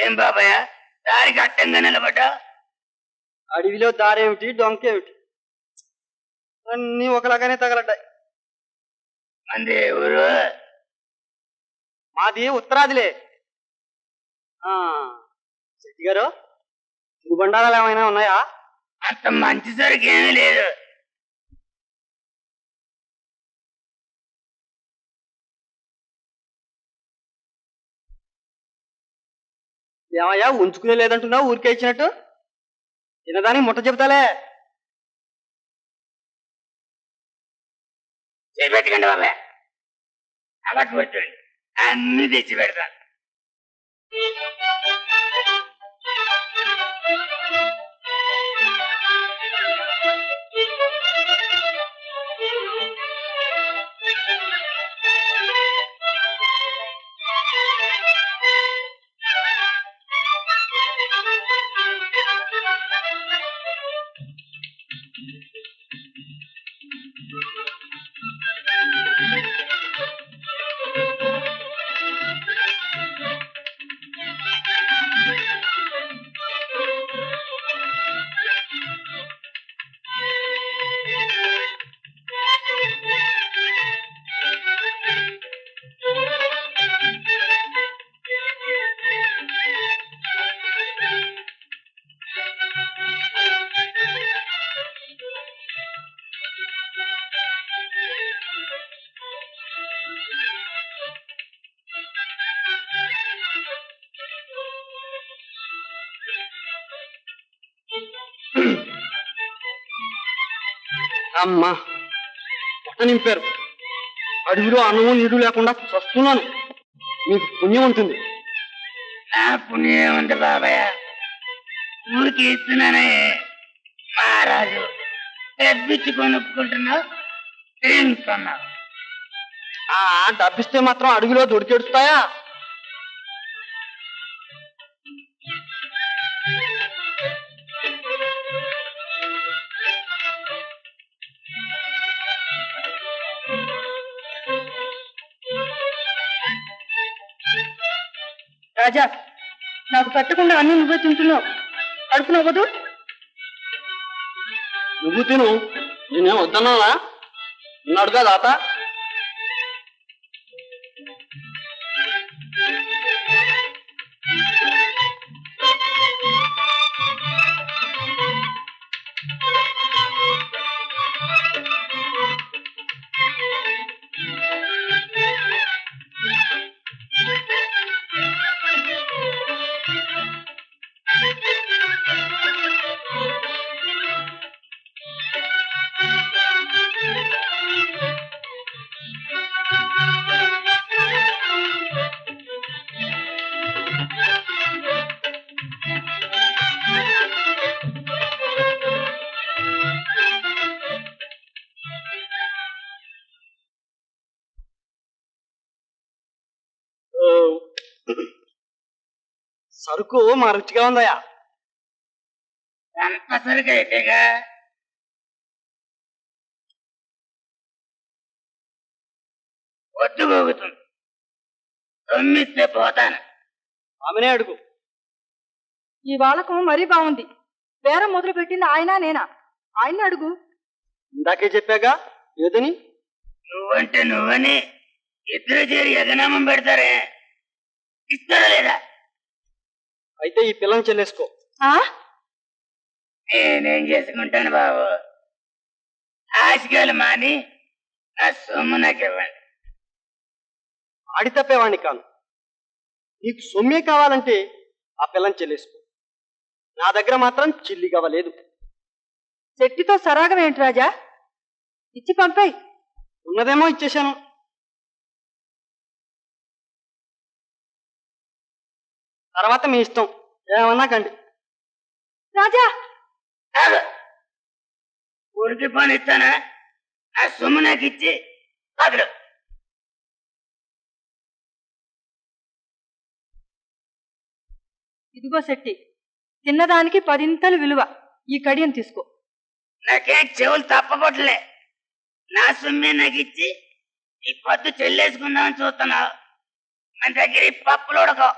ఏం బాబాయ్ దారికి అడ్డంగా నిలబడ్డా? అడవిలో దారేమిటి డొంకేమిటి అన్నీ ఒకలాగానే తగలడ్డాయి. మంది ఊరు? మాది ఉత్తరాదిలే. శెట్టి గారు, బండారాలు ఏమైనా ఉన్నాయా? అంత మంచి సరికి ఏమీ లేదు. ఏమయ్యా ఉంచుకునే లేదంటున్నావు ఊరికే ఇచ్చినట్టు? తినదానికి ముట్ట చెబుతాలే. చేపెట్టకండి బాబాయ్, అలా కూర్చోండి, అన్ని తెచ్చి పెడతాను. అమ్మా పొట్ట నింపారు. అడవిలో అన్నము నీరు లేకుండా చస్తున్నాను. మీకు పుణ్యం ఉంటుంది. నా పుణ్యం ఏముంది బాబాయ్, ఊరికి ఇస్తున్నానే. మహారాజు డబ్బిచ్చి కొనుక్కుంటున్నావు, తింటున్నావు. డబ్బిస్తే మాత్రం అడవిలో దొడికెడుస్తాయా? రాజా, నాకు పెట్టకుండా అన్ని నువ్వే తింటున్నావు. అడుపునవ్వదు? నువ్వు తిను, నేనేం వద్దన్నానా? ఉన్నాడుగా దాత. సరుకు మా రుచిగా ఉందయా? ఎంత సరుకు అయితేగా వద్దు పోగుతుంది. తొమ్మిస్తే పోతాను. ఆమెనే అడుగు. ఈ వాళకం మరీ బాగుంది. బేరం మొదలు పెట్టింది ఆయన నేనా? ఆయన్ని అడుగు. ఇందాకే చెప్పాగా ఏదని. నువ్వంటే నువ్వని ఇద్దరు చేరి ఎగనామం పెడతారే, ఇస్తారా లేదా? అయితే ఈ పిల్లని చెల్లేసుకో. నేనేం చేసుకుంటాను బాబు, ఆశకాలు మాని నా సొమ్ము నాకు ఇవ్వండి. ఆడి తప్పేవాణ్ణి కాను. నీకు సొమ్మే కావాలంటే ఆ పిల్లని చెల్లేసుకో. నా దగ్గర మాత్రం చిల్లి కావలేదు. చెట్టితో సరాగం ఏంటి రాజా? ఇచ్చి పంపాయి. ఉన్నదేమో ఇచ్చేశాను. తర్వాత మీ ఇష్టం, ఏమన్నా కండి. రాజా, ఊరికి పని ఇస్తానా? ఆ సొమ్ము నాకు ఇచ్చి అదులు. ఇదిగో శెట్టి, తిన్నదానికి 10 విలువ. ఈ కడియం తీసుకో. నాకేం చెవులు తప్పకొట్టలే. నా సొమ్మే నాకు ఇచ్చి ఈ పొద్దు చెల్లేసుకుందామని చూస్తున్నావు. మన దగ్గర ఈ పప్పులు ఉడకో.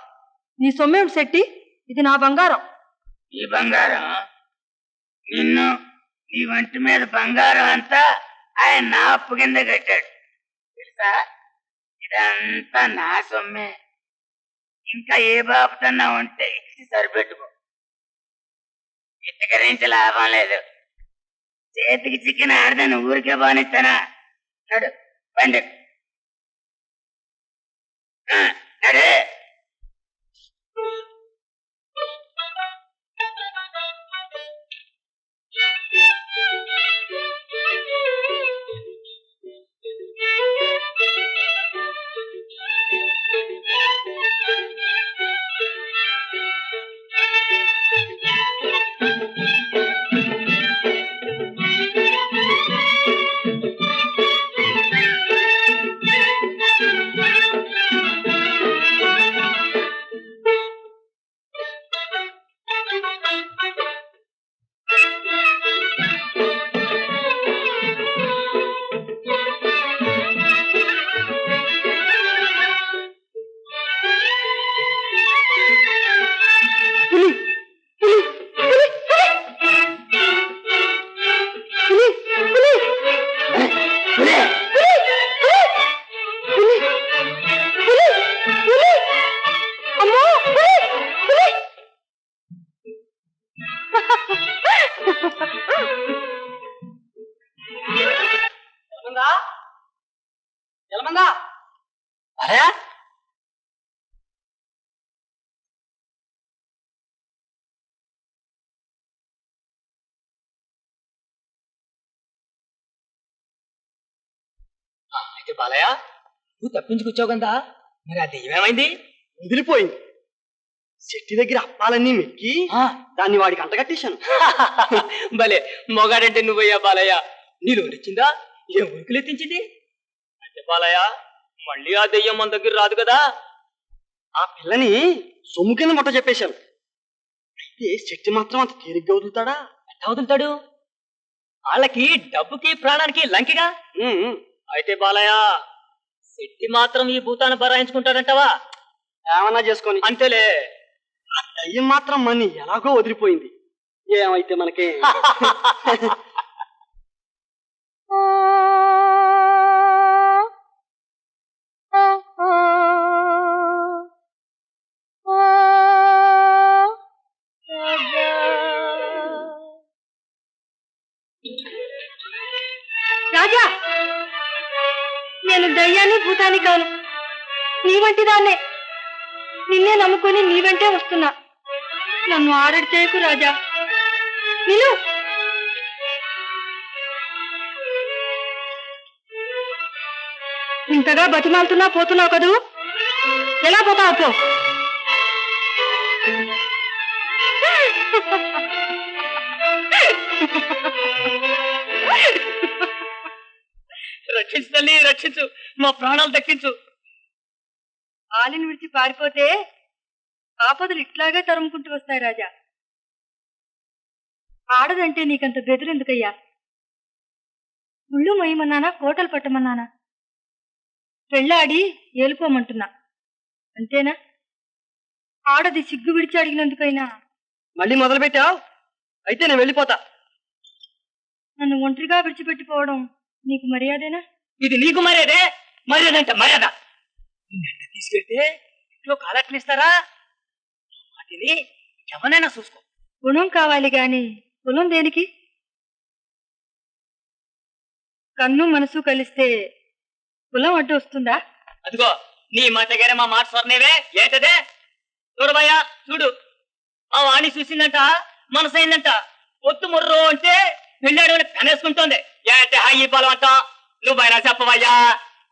నీ సొమ్మేమిటి శెట్టి? ఇది నా బంగారం. ఈ బంగారం నిన్ను నీ వంటి మీద బంగారం అంతా ఆయన నా అప్పు కింద కట్టాడు తెలుసా. ఇదంతా నా సొమ్మే. ఇంకా ఏ బాబుతన్నా ఉంటే ఇచ్చి సరిపెట్టుకో. ఇతకరించి లాభం లేదు. చేతికి చిక్కిన ఆడదాన్ని ఊరికే బానిస్తానా? నడు పండి నడు. అయితే బాలయ్య, నువ్వు తప్పించుకొచ్చావు కదా, మరి ఆ దెయ్యమేమైంది? వదిలిపోయింది. చెట్టు దగ్గర అప్పాలన్నీ మెక్కి దాన్ని వాడికి అంటగట్టేశాను. భలే మొగాడంటే నువ్వయ్యా బాలయ్య. నీలో నచ్చిందా? ఏ ఉరుకులు ఎత్తించింది అంటే బాలయ్య, మళ్ళీ ఆ దెయ్యం మన దగ్గర రాదు కదా. ఆ పిల్లని సొమ్ము కింద మొట్ట చెప్పేశాను. అయితే చెట్టు మాత్రం అంత తేలిగ్గా వదులుతాడా? ఎట్లా వదులుతాడు? వాళ్ళకి డబ్బుకి ప్రాణానికి లంకిగా. అయితే బాలయ్య, శెట్టి మాత్రం ఈ భూతాన్ని బరాయించుకుంటాడంటావా? ఏమన్నా చేసుకొని అంతేలే. ఆ దయ్యం మాత్రం మన్ని ఎలాగో వదిలిపోయింది. ఏమైతే మనకి. రాజా, నేను దయ్యాన్ని భూతాన్ని కాను, నీ వంటి దాన్నే. నిన్నే నమ్ముకొని నీ వెంటే వస్తున్నా. నన్ను ఆరడి చేయకు రాజా. నిన్ను ఇంతగా బతిమాలుతున్నా పోతున్నావు కదూ. ఎలా పోతావు పో. రక్షించు తల్లి, రక్షించు, మా ప్రాణాలు దక్కించు. ఆలిని విడిచి పారిపోతే ఆపదలు ఇట్లాగే తరుముకుంటూ వస్తాయి రాజా. ఆడదంటే నీకంత బెదిరెందుకయ్యా? ముళ్ళు మొయ్యమన్నానా, కోటలు పట్టమన్నానా? పెళ్ళాడి ఏలుకోమంటున్నా, అంతేనా? ఆడది సిగ్గు విడిచి అడిగినందుకైనా. మళ్ళీ మొదలు పెట్టావు? అయితే నేను వెళ్ళిపోతా. నన్ను ఒంటరిగా విడిచిపెట్టిపోవడం నీకు మర్యాదేనా? ఇది నీకు మర్యాదే? మర్యాదంటే మర్యాద. తీసుకెళ్తే ఇంట్లో కాలట్లు ఇస్తారా? వాటిని ఎవరైనా చూసుకో. గుణం కావాలి గాని కులం దేనికి? కన్ను మనసు కలిస్తే కులం అడ్డు వస్తుందా? అదిగో నీ మాట దగ్గర మా మాట స్వర్ణేవే. ఏంటదే? చూడబయ్యా, చూడు, ఆ వాణి చూసిందంట, మనసు అయిందంట. పొత్తు ముర్రో అంటే వెళ్ళాడు అని కనేసుకుంటోంది. ఏంటే హాయి బలం అంట? నువ్వు బయట చెప్పవయ్యా.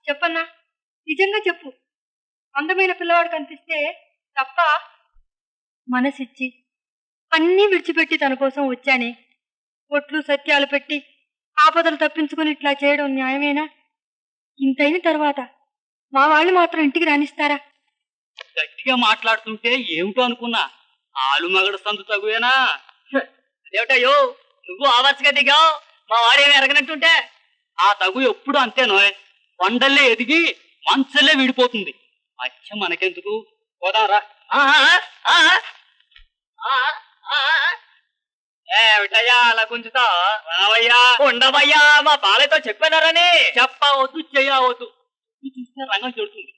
చెప్పన్నా, నిజంగా చెప్పు. అందమైన పిల్లవాడు కనిపిస్తే తప్ప మనసిచ్చి అన్నీ విడిచిపెట్టి తన కోసం వచ్చానే. ఒట్లు సత్యాలు పెట్టి ఆపదలు తప్పించుకుని ఇట్లా చేయడం న్యాయమేనా? ఇంతైన తర్వాత మా వాళ్ళు మాత్రం ఇంటికి రానిస్తారా? గట్టిగా మాట్లాడుతుంటే ఏమిటో అనుకున్నా. ఆలు మగడు సందు తగువేనా? అదేమిటయ్యో, నువ్వు ఆవర్సగా దిగావు, మా వాడేమి ఎరగనట్టుంటే. ఆ తగు ఎప్పుడు అంతేనో, కొండల్లే ఎదిగి మంచల్లే విడిపోతుంది. మధ్య మనకెందుకు? పోదాంరా. ఏమిటయ్యా అలా గుంజుతా రావయ్యా ఉండవయ్యా మా బాలయ్యతో చెప్పానరని చెప్పవద్దు చెయ్యవద్దు చూస్తే రంగం చెడుతుంది